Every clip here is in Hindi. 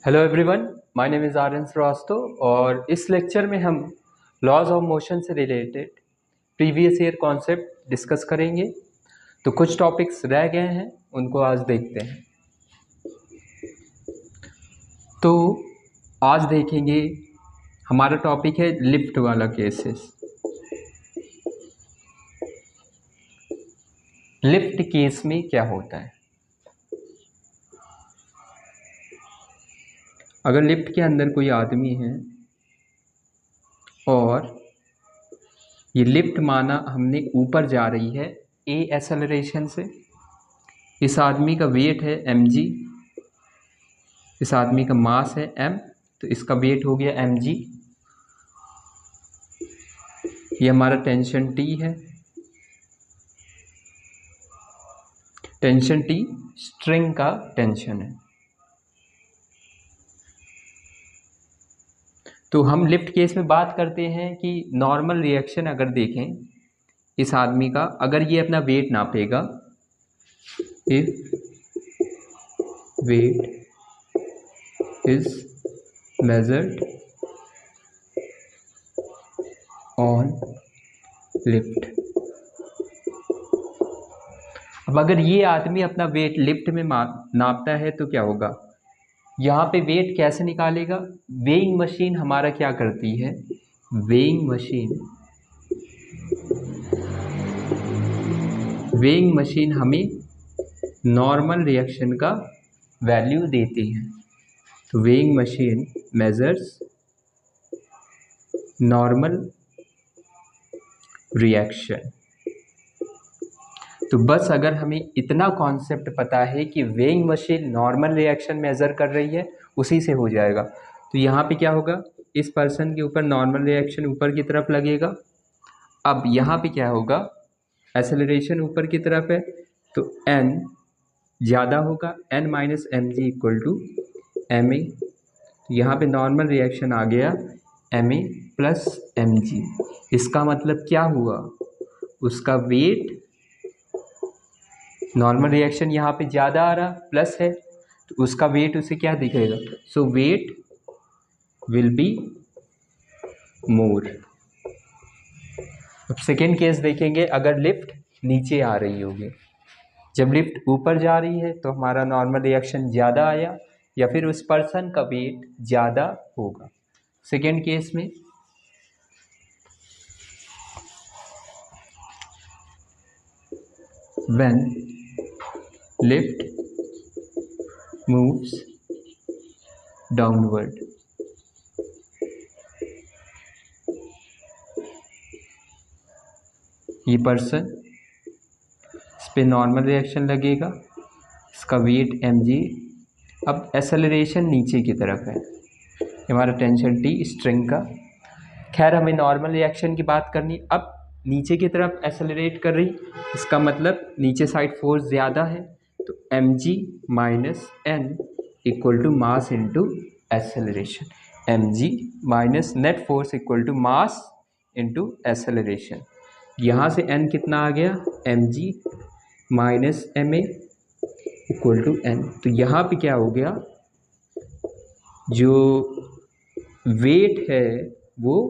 Hello everyone, my name is Aryan Shrivastava और इस लेक्चर में हम लॉज ऑफ मोशन से related previous year concept discuss करेंगे। तो कुछ टॉपिक्स रह गए हैं, उनको आज देखते हैं। तो आज देखेंगे, हमारा टॉपिक है लिफ्ट वाला केसेस। लिफ्ट केस में क्या होता है? अगर लिफ्ट के अंदर कोई आदमी है और ये लिफ्ट माना हमने ऊपर जा रही है ए एक्सेलरेशन से। इस आदमी का वेट है mg, इस आदमी का मास है m, तो इसका वेट हो गया mg। ये हमारा टेंशन T है। टेंशन T स्ट्रिंग का टेंशन है। तो हम लिफ्ट केस में बात करते हैं कि नॉर्मल रिएक्शन अगर देखें इस आदमी का, अगर ये अपना वेट नापेगा, if weight is measured on lift. अब अगर ये आदमी अपना वेट लिफ्ट में नापता है तो क्या होगा? यहाँ पे वेट कैसे निकालेगा? वेइंग मशीन हमारा क्या करती है? वेइंग मशीन हमें नॉर्मल रिएक्शन का वैल्यू देती है। तो weighing machine measures normal reaction. तो बस अगर हमें इतना कॉन्सेप्ट पता है कि weighing machine normal reaction measure कर रही है, उसी से हो जाएगा। तो यहाँ पे क्या होगा? इस पर्सन के ऊपर नॉर्मल रिएक्शन ऊपर की तरफ लगेगा। अब यहाँ पे क्या होगा? एक्सेलरेशन ऊपर की तरफ है तो n ज़्यादा होगा, n minus M G equal to M A. यहाँ पर नॉर्मल रिएक्शन आ गया M A plus M G. इसका मतलब क्या हुआ? उसका वेट, नॉर्मल रिएक्शन यहाँ पे ज़्यादा आ रहा प्लस है तो उसका वेट उसे क्या दिखेगा? सो वेट विल बी मोर। अब सेकेंड केस देखेंगे, अगर लिफ्ट नीचे आ रही होगी। जब लिफ्ट ऊपर जा रही है तो हमारा नॉर्मल रिएक्शन ज़्यादा आया या फिर उस पर्सन का वेट ज़्यादा होगा। सेकेंड केस में when lift moves downward, ये पर्सन, इस पे नॉर्मल रिएक्शन लगेगा, इसका वेट mg। अब एक्सेलरेशन नीचे की तरफ है, हमारा टेंशन T स्ट्रिंग का। खैर हमें नॉर्मल रिएक्शन की बात करनी। अब नीचे की तरफ एक्सेलरेट कर रही, इसका मतलब नीचे साइड फोर्स ज़्यादा है तो mg minus n equal to mass into acceleration. mg minus net force equal to mass into acceleration. यहाँ से n कितना आ गया? mg minus ma equal to n। तो यहाँ पे क्या हो गया? जो वेट है वो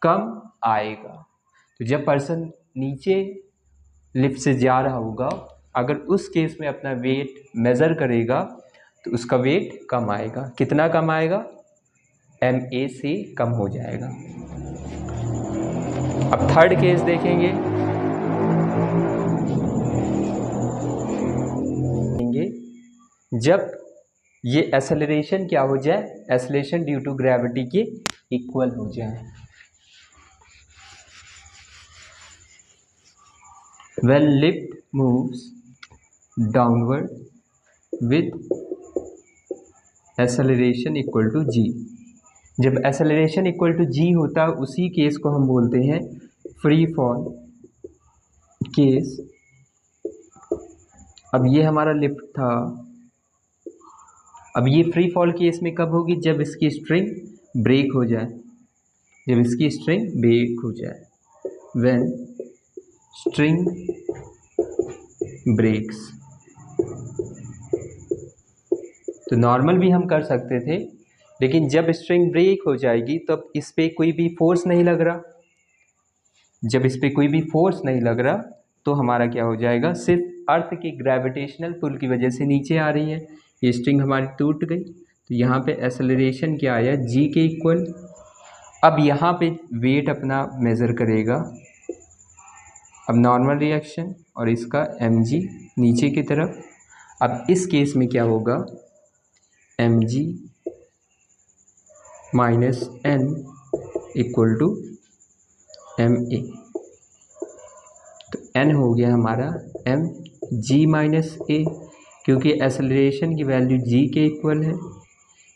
कम आएगा। तो जब पर्सन नीचे लिफ्ट से जा रहा होगा, अगर उस केस में अपना वेट मेज़र करेगा तो उसका वेट कम आएगा। कितना कम आएगा? ma से कम हो जाएगा। अब थर्ड केस देखेंगे, जब ये एक्सेलरेशन क्या हो जाए? एक्सेलरेशन ड्यू टू ग्रेविटी के इक्वल हो जाए। When lift moves downward with acceleration equal to g, जब acceleration equal to g होता है उसी केस को हम बोलते हैं फ्री फॉल केस। अब ये हमारा लिफ्ट था। अब ये फ्री फॉल केस में कब होगी? जब इसकी स्ट्रिंग ब्रेक हो जाए, जब इसकी स्ट्रिंग ब्रेक हो जाए। When string breaks, तो नॉर्मल भी हम कर सकते थे, लेकिन जब स्ट्रिंग ब्रेक हो जाएगी तब इस पर कोई भी फोर्स नहीं लग रहा, जब इस पर कोई भी फोर्स नहीं लग रहा तो हमारा क्या हो जाएगा, सिर्फ अर्थ की ग्रेविटेशनल पुल की वजह से नीचे आ रही है, ये स्ट्रिंग हमारी टूट गई। तो यहाँ पे एक्सेलरेशन क्या आया, जी के इक्वल। अब यहाँ पे वेट अपना मेज़र करेगा, अब नॉर्मल रिएक्शन और इसका एम जी नीचे की तरफ। अब इस केस में क्या होगा, M ji minus N equal to M A. तो एन हो गया हमारा एम जी माइनस ए, क्योंकि एक्सेलरेशन की वैल्यू जी के इक्वल है,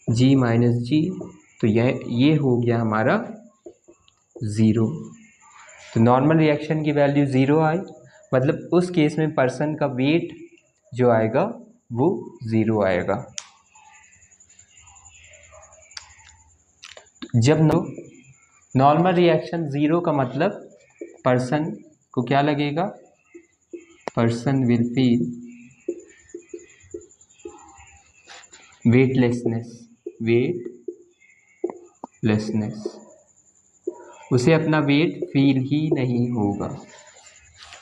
जी माइनस जी, तो ये हो गया हमारा ज़ीरो। तो नॉर्मल रिएक्शन की वैल्यू ज़ीरो आई, मतलब उस केस में पर्सन का वेट जो आएगा वो ज़ीरो आएगा। जब नॉर्मल रिएक्शन ज़ीरो का मतलब पर्सन को क्या लगेगा, पर्सन विल फील वेटलेसनेस, उसे अपना वेट फील ही नहीं होगा।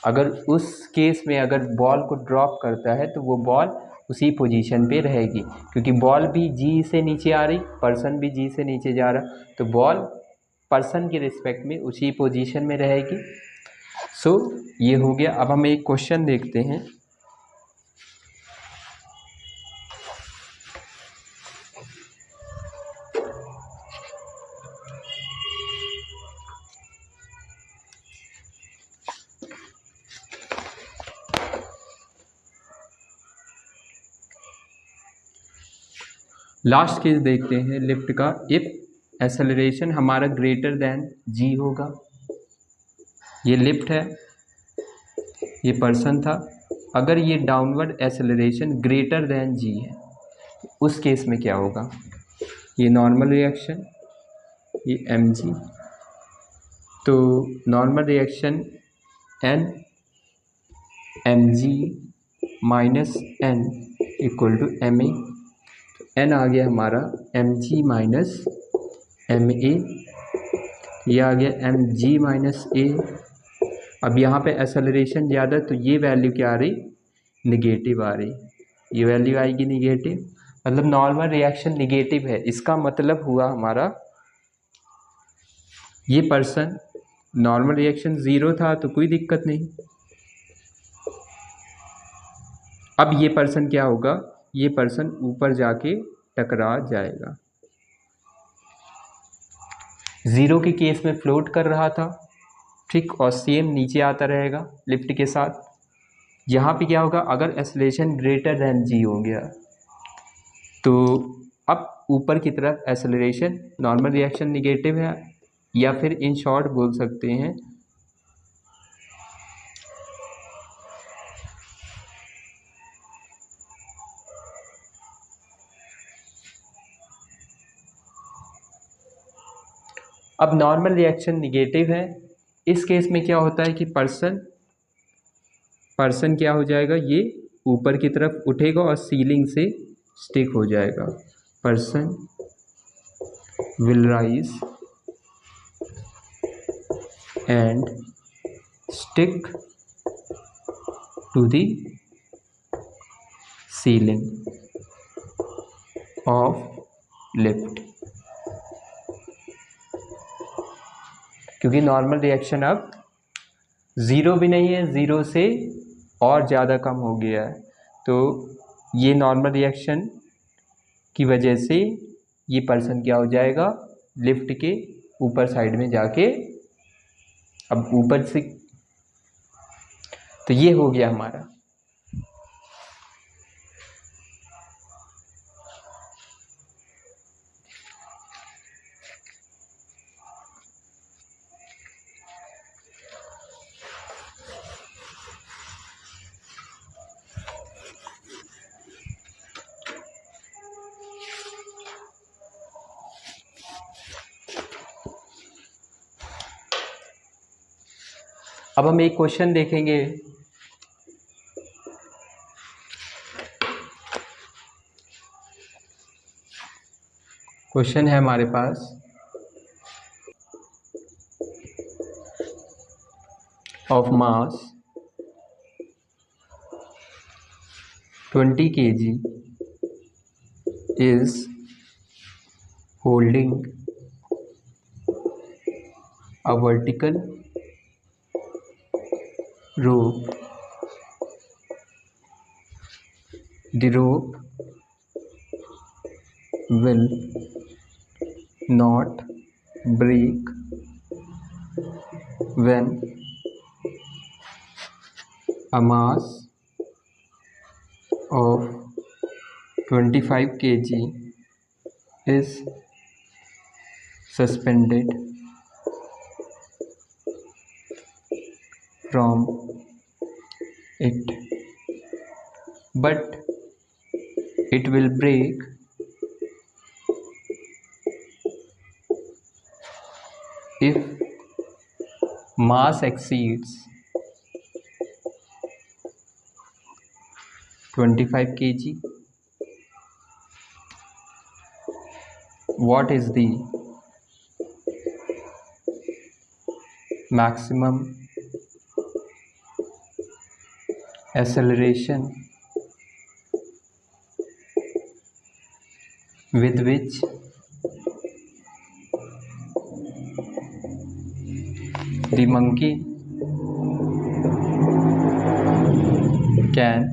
अगर उस केस में अगर बॉल को ड्रॉप करता है तो वो बॉल उसी पोजीशन पे रहेगी, क्योंकि बॉल भी जी से नीचे आ रही, पर्सन भी जी से नीचे जा रहा, तो बॉल पर्सन के रिस्पेक्ट में उसी पोजीशन में रहेगी। सो ये हो गया। अब हम एक क्वेश्चन देखते हैं। लास्ट केस देखते हैं लिफ्ट का। इफ एक्सेलरेशन हमारा ग्रेटर देन जी होगा, ये लिफ्ट है, ये पर्सन था, अगर ये downward acceleration greater than g है, उस केस में क्या होगा, ये नॉर्मल रिएक्शन, ये एम जी, तो normal reaction N m ji minus N equal to M a. N आ गया हमारा m ji minus m a, ये आ गया एम जी माइनस ए। अब यहाँ पे एक्सेलरेशन ज़्यादा, तो ये वैल्यू क्या आ रही, निगेटिव आ रही, ये वैल्यू आएगी निगेटिव, मतलब नॉर्मल रिएक्शन निगेटिव है। इसका मतलब हुआ हमारा ये पर्सन, नॉर्मल रिएक्शन ज़ीरो था तो कोई दिक्कत नहीं। अब ये पर्सन क्या होगा, ये पर्सन ऊपर जाके टकरा जाएगा। ज़ीरो के केस में फ्लोट कर रहा था, ठीक, और सेम नीचे आता रहेगा लिफ्ट के साथ। यहाँ पे क्या होगा, अगर एक्सेलरेशन ग्रेटर देन जी हो गया तो अब ऊपर की तरफ एक्सेलरेशन, नॉर्मल रिएक्शन निगेटिव है, या फिर इन शॉर्ट बोल सकते हैं अब नॉर्मल रिएक्शन निगेटिव है। इस केस में क्या होता है कि पर्सन क्या हो जाएगा, ये ऊपर की तरफ उठेगा और सीलिंग से स्टिक हो जाएगा। Person will rise and stick to the ceiling of lift, क्योंकि नॉर्मल रिएक्शन अब ज़ीरो भी नहीं है, ज़ीरो से और ज़्यादा कम हो गया है, तो ये नॉर्मल रिएक्शन की वजह से ये पर्सन क्या हो जाएगा, लिफ्ट के ऊपर साइड में जाके, अब ऊपर से, तो ये हो गया हमारा। अब हम एक क्वेश्चन देखेंगे। क्वेश्चन है हमारे पास of mass 20 kg is holding a vertical rope. The rope will not break when a mass of 25 kg is suspended from it, but it will break if mass exceeds 25 kg. What is the maximum acceleration with which the monkey can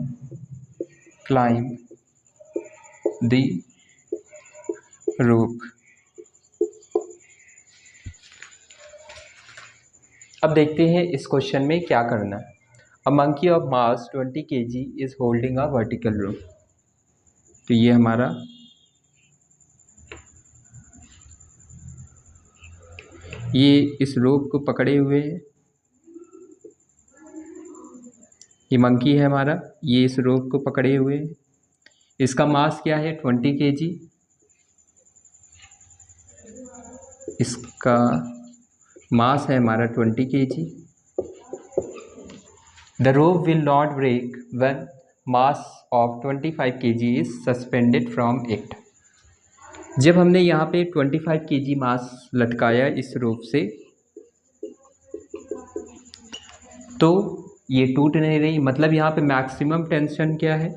climb the rope? अब देखते हैं इस क्वेश्चन में क्या करना है। A monkey of mass 20 kg is holding a vertical rope. तो ये हमारा ये इस रोप को पकड़े हुए है, ये मंकी है हमारा, ये इस रोप को पकड़े हुए है। इसका मास क्या है 20 kg। इसका मास है हमारा 20 kg। The rope will not break when mass of 25 kg is suspended from it. जब हमने यहाँ पे 25 kg मास लटकाया इस रोप से, तो ये टूट नहीं रही। मतलब यहाँ पे मैक्सिमम टेंशन क्या है,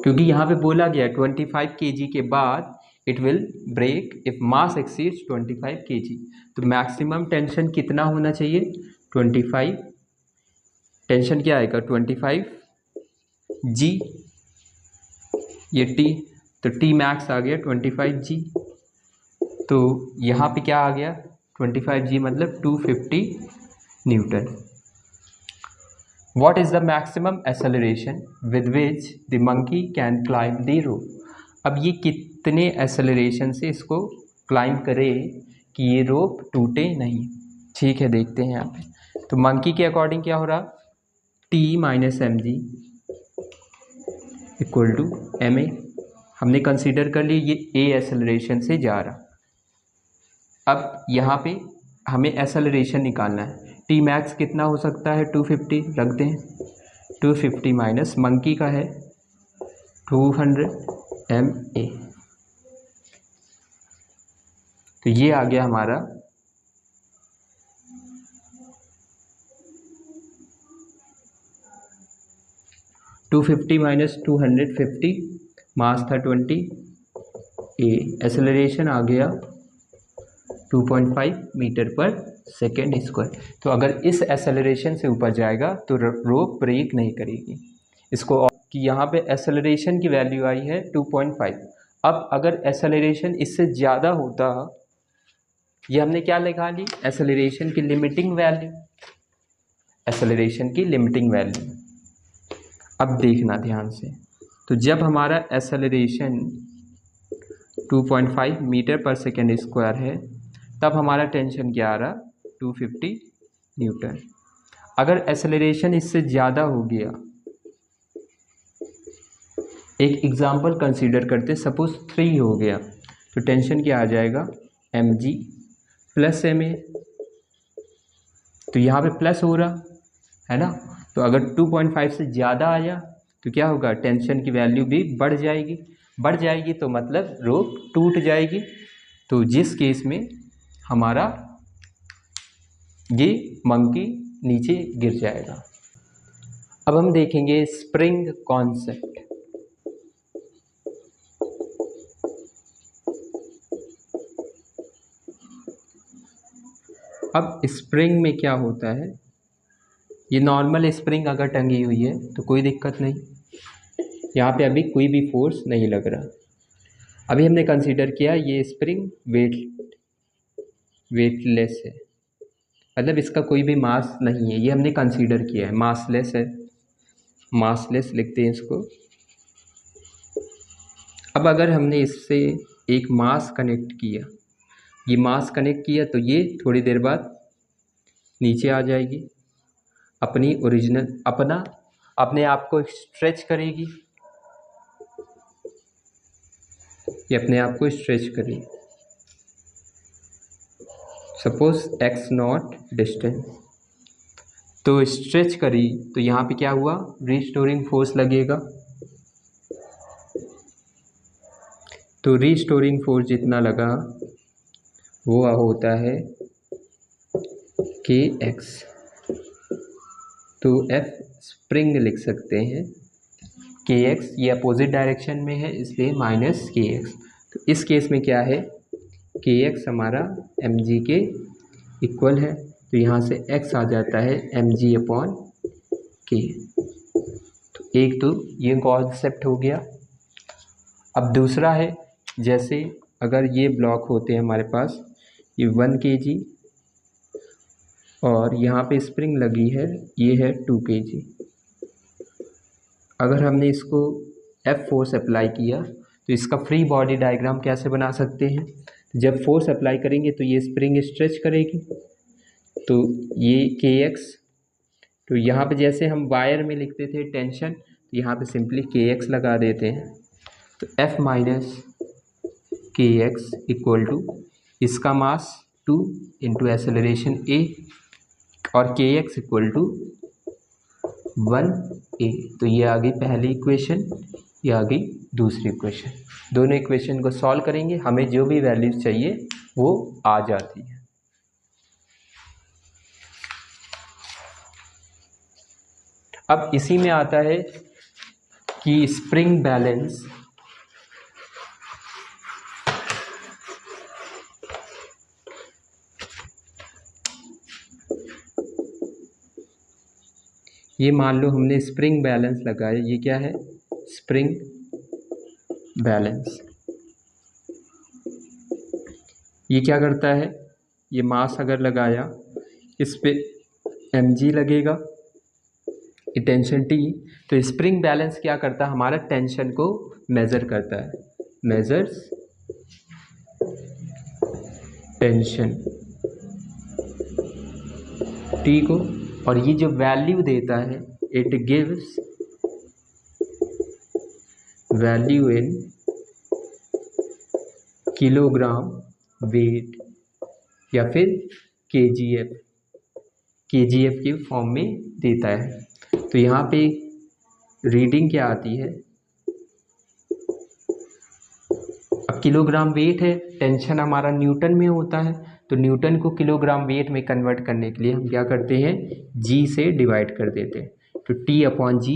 क्योंकि यहाँ पे बोला गया 25 kg के बाद it will break if mass exceeds 25 kg। तो मैक्सिमम टेंशन कितना होना चाहिए 25। टेंशन क्या आएगा 25 g, ये t, तो t मैक्स आ गया 25 g। तो यहाँ पे क्या आ गया 25 g मतलब 250 Newton. What is the maximum acceleration with which the monkey can climb the rope? अब ये कितने एक्सेलरेशन से इसको क्लाइंब करे कि ये रोप टूटे नहीं। ठीक है, देखते हैं यहाँ पे। तो मंकी के अकॉर्डिंग क्या हो रहा, t minus M G equal to M A. हमने कंसीडर कर ली ये a एक्सेलरेशन से जा रहा। अब यहाँ पे हमें एक्सेलरेशन निकालना है। टी मैक्स कितना हो सकता है 250 रख दें। 250 माइनस मंकी का है 200 ma। तो ये आ गया हमारा 250 माइनस 250, मास था 20 a, एक्सेलरेशन आ गया 2.5 मीटर पर सेकेंड स्क्वायर। तो अगर इस एक्सेलरेशन से ऊपर जाएगा तो रोप ब्रेक नहीं करेगी इसको। कि यहाँ पे एक्सेलरेशन की वैल्यू आई है 2.5। अब अगर एक्सेलरेशन इससे ज़्यादा होता, ये हमने क्या लिखा ली, एक्सेलरेशन की लिमिटिंग वैल्यू, एक्सेलरेशन की लिमिटिंग वैल्यू। अब देखना ध्यान से, तो जब हमारा एक्सेलरेशन 2.5 मीटर पर सेकेंड स्क्वायर है, तब हमारा टेंशन क्या आ रहा 250 न्यूटन। अगर एक्सेलरेशन इससे ज़्यादा हो गया, एक एग्जांपल कंसीडर करते, सपोज 3 हो गया, तो टेंशन क्या आ जाएगा mg प्लस ma। तो यहाँ पे प्लस हो रहा है ना, तो अगर 2.5 से ज़्यादा आया तो क्या होगा, टेंशन की वैल्यू भी बढ़ जाएगी। बढ़ जाएगी तो मतलब रोप टूट जाएगी, तो जिस केस में हमारा ये मंकी नीचे गिर जाएगा। अब हम देखेंगे स्प्रिंग कॉन्सेप्ट। अब स्प्रिंग में क्या होता है, ये नॉर्मल स्प्रिंग अगर टंगी हुई है तो कोई दिक्कत नहीं, यहाँ पे अभी कोई भी फोर्स नहीं लग रहा। अभी हमने कंसीडर किया ये स्प्रिंग वेटलेस है, मतलब इसका कोई भी मास नहीं है, ये हमने कंसीडर किया है, मासलेस है, मासलेस लिखते हैं इसको। अब अगर हमने इससे एक मास कनेक्ट किया, ये मास कनेक्ट किया तो ये थोड़ी देर बाद नीचे आ जाएगी, अपनी ओरिजिनल अपने आप को स्ट्रेच करेगी, ये अपने आप को स्ट्रेच करेगी। सपोज x0 डिस्टेंस, तो स्ट्रेच करी तो यहाँ पे क्या हुआ, रीस्टोरिंग फोर्स लगेगा, तो रीस्टोरिंग फोर्स जितना लगा वो होता है kx, तो F स्प्रिंग लिख सकते हैं, kx ये अपोजिट डायरेक्शन में है इसलिए माइनस kx, तो इस केस में क्या है, kx हमारा mg के इक्वल है, तो यहाँ से x आ जाता है mg/k। तो एक तो ये कॉन्सेप्ट हो गया। अब दूसरा है, जैसे अगर ये ब्लॉक होते हैं हमारे पास, ये 1 kg और यहाँ पे स्प्रिंग लगी है, ये है 2 kg। अगर हमने इसको F फोर्स अप्लाई किया तो इसका फ्री बॉडी डायग्राम कैसे बना सकते हैं, जब फोर्स अप्लाई करेंगे तो ये स्प्रिंग स्ट्रेच करेगी, तो ये kx, तो यहाँ पे जैसे हम वायर में लिखते थे टेंशन, तो यहाँ पे सिंपली kx लगा देते हैं, तो F minus kx equal to इसका मास 2 इंटू एसेलरेशन a और kx इक्वल टू 1a। तो ये आ गई पहली इक्वेशन, ये आ गई दूसरी इक्वेशन। दोनों इक्वेशन को सॉल्व करेंगे, हमें जो भी वैल्यूज चाहिए वो आ जाती है। अब इसी में आता है कि स्प्रिंग बैलेंस, ये मान लो हमने स्प्रिंग बैलेंस लगाया, ये क्या है, स्प्रिंग बैलेंस। ये क्या करता है, ये मास अगर लगाया, इस पे mg लगेगा, ये टेंशन T, तो स्प्रिंग बैलेंस क्या करता है, हमारा टेंशन को मेज़र करता है, मेजर्स टेंशन T को, और ये जो वैल्यू देता है, it gives value in kilogram weight या फिर kgf के फॉर्म में देता है। तो यहाँ पे रीडिंग क्या आती है, अब किलोग्राम वेट है, टेंशन हमारा न्यूटन में होता है, तो न्यूटन को किलोग्राम वेट में कन्वर्ट करने के लिए हम क्या करते हैं, g से डिवाइड कर देते हैं, तो T/g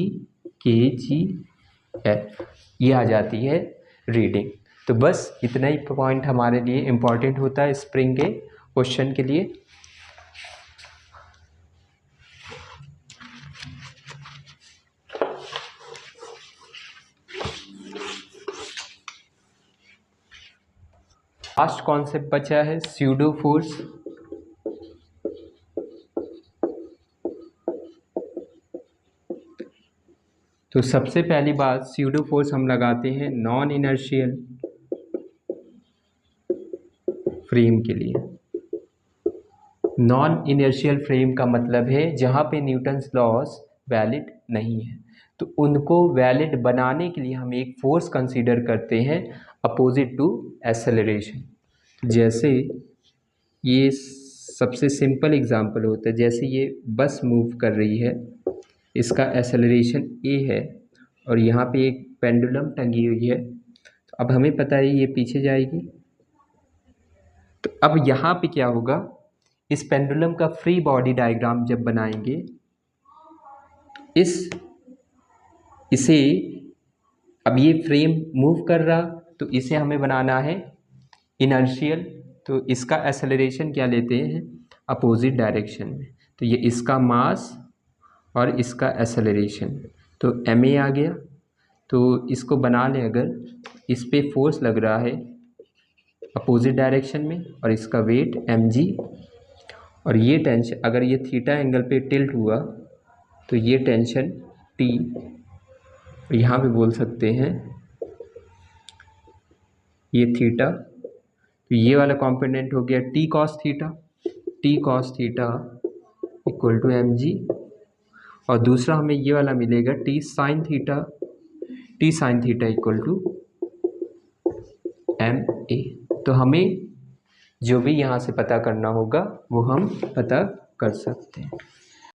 kgf, ये आ जाती है रीडिंग। तो बस इतना ही पॉइंट हमारे लिए इम्पॉर्टेंट होता है स्प्रिंग के क्वेश्चन के लिए। लास्ट कॉन्सेप्ट बचा है स्यूडो फोर्स। तो सबसे पहली बात, स्यूडो फोर्स हम लगाते हैं नॉन इनर्शियल फ्रेम के लिए। नॉन इनर्शियल फ्रेम का मतलब है जहाँ पे न्यूटन्स लॉस वैलिड नहीं है, तो उनको वैलिड बनाने के लिए हम एक फोर्स कंसीडर करते हैं अपोजिट टू एक्सेलरेशन। जैसे ये सबसे सिंपल एग्जांपल होता है, जैसे ये बस मूव कर रही है, इसका एक्सेलरेशन a है और यहाँ पे एक पेंडुलम टंगी हुई है, अब हमें पता है ये पीछे जाएगी। तो अब यहाँ पे क्या होगा, इस पेंडुलम का फ्री बॉडी डायग्राम जब बनाएंगे, इसे अब ये फ्रेम मूव कर रहा, तो इसे हमें बनाना है इनर्शियल। तो इसका एक्सेलरेशन क्या लेते हैं, अपोजिट डायरेक्शन में। तो ये इसका मास और इसका एक्सेलरेशन, तो ma आ गया। तो इसको बना लें, अगर इस पे फोर्स लग रहा है अपोजिट डायरेक्शन में और इसका वेट mg, और ये टेंशन, अगर ये थीटा एंगल पे टिल्ट हुआ तो ये टेंशन T, यहाँ पे बोल सकते हैं ये थीटा। तो ये वाला कंपोनेंट हो गया T cos theta equal to mg, और दूसरा हमें ये वाला मिलेगा T sin theta equal to ma। तो हमें जो भी यहाँ से पता करना होगा वो हम पता कर सकते हैं।